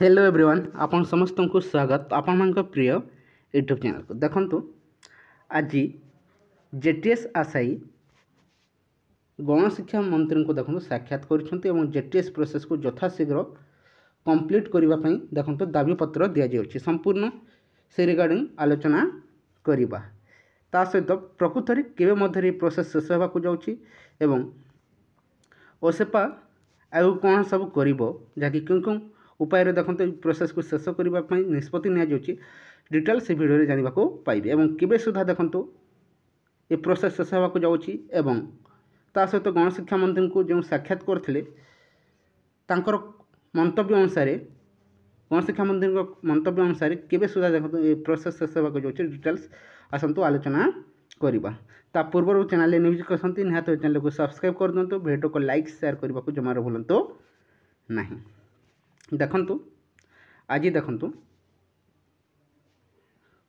Hello everyone आपण समस्त को स्वागत आपण मान प्रिय यूट्यूब चैनल को देखंतु आज जेटीएस आशायी गणशिक्षा मंत्री को देखो साक्षात कर जेटीएस प्रोसेस को यथाशीघ्र कंप्लीट करने देखो दाबी पत्र दि जाऊँगी संपूर्ण से रिगार्डिंग आलोचना करवा ता सहित प्रकृत केवे मध्य प्रोसेस शेष होगा जाऊँगी एवं ओसेपा आगे कौन सब कर जहाँकि क्यों क्यों उपाय देखते प्रोसेस को शेष करने निष्पत्ति नि डिटेल से भिडियो जानवा पाइबे एवं केबे सुधा देखंतु ये प्रोसेस शेष होगा जाऊँगी एवं ता सहित गणशिक्षा मंत्री को जो साक्षात करते मंतव्य अनुसार गणशिक्षा मंत्री मंतव्य अनुसार केबे सुधा देखो ये प्रोसेस शेष होगा जाऊँगी डिटेल्स आसतु आलोचना करवा ता पूर्व चैनल न्यूज करते निहत चैनल को सब्सक्राइब कर दिंतु वीडियो को लाइक शेयर करने को जमार भूलु ना देखंतु आज देखंतु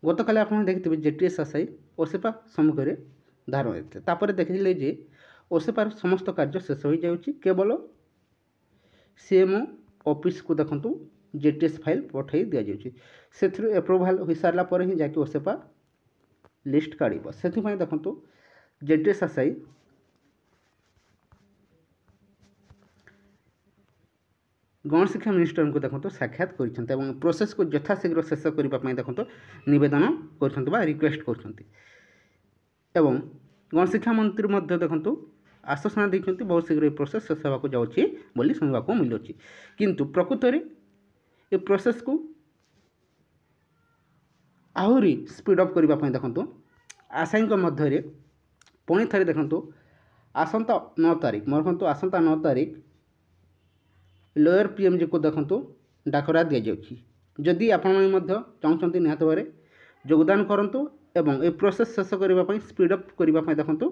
गत काले आप देखिए जेटीएस आशायी ओसेपा सम्मुखें धारण देते तापर देखिले जे ओसेपार समस्त कार्य शेष हो जाऊँगी केवल सीएमओ ऑफिस को देखंतु जेटीएस फाइल पठे दि जाऊँगी से एप्रूवाल हो सारा पर ही जाकि ओसेपा लिस्ट काढ़ से देखंतु जेटीएस आशायी गणशिक्षा मिनिस्टर को देखो साक्षात कर प्रोसेस को यथाशीघ्र शेष करने देखो नवेदन कर रिक्वेस्ट कर गणशिक्षा मंत्री देखो आश्वासन देखते बहुत शीघ्र प्रोसेस शेष होगा जाऊँगी बोली शुणा मिलूँ किंतु प्रकृत में ये प्रोसेस को आहरी स्पीड अप करने देखो आशायी मध्य पुणी थे देखो आसंता 9 तारीख मरकु आसंता 9 तारीख लोअर पीएमजी को देखो डाकरा दि जाऊँगी जदि आपण चाहते निहत भाव योगदान करूँ एवं ए प्रोसेस शेष करने स्पीड अप करने देखो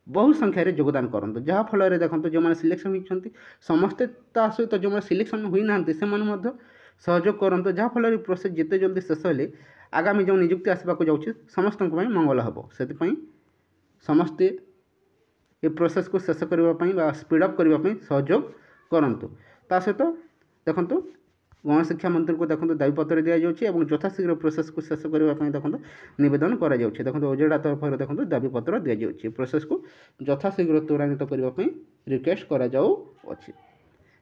बहु संख्यार योगदान करूँ जहाँफल देखो जो मैंने सिलेक्शन होती समस्ते ता सहित जो सिलेक्शन होना से सहयोग करूँ जहाँफल प्रोसेस जिते जल्दी शेष हेले आगामी जो नियुक्ति आसवाक जाऊँगी समस्त मंगल हम से समस्ते ये प्रोसेस को शेष करने स्पीड अप करने सहयोग करंतु ता सहित देखो गणशिक्षा मंत्री को देखो दाबी पत्र दि जाऊँगी और यथाशीघ्र प्रोसेस को शेष करने देखो नवेदन कर देखो ओजेडा तरफ देखो दाबी पत्र दि जाऊँगी प्रोसेस को यथाशीघ्र त्वरान्वित करने रिक्वेस्ट कर जाऊँगी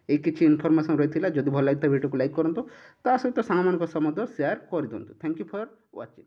ये किसी इनफर्मेशन रही है जब भल लगे वीडियो को लाइक करूँ ता सहित सांग मान शेयर कर दिंतु थैंक यू फॉर वाचिंग।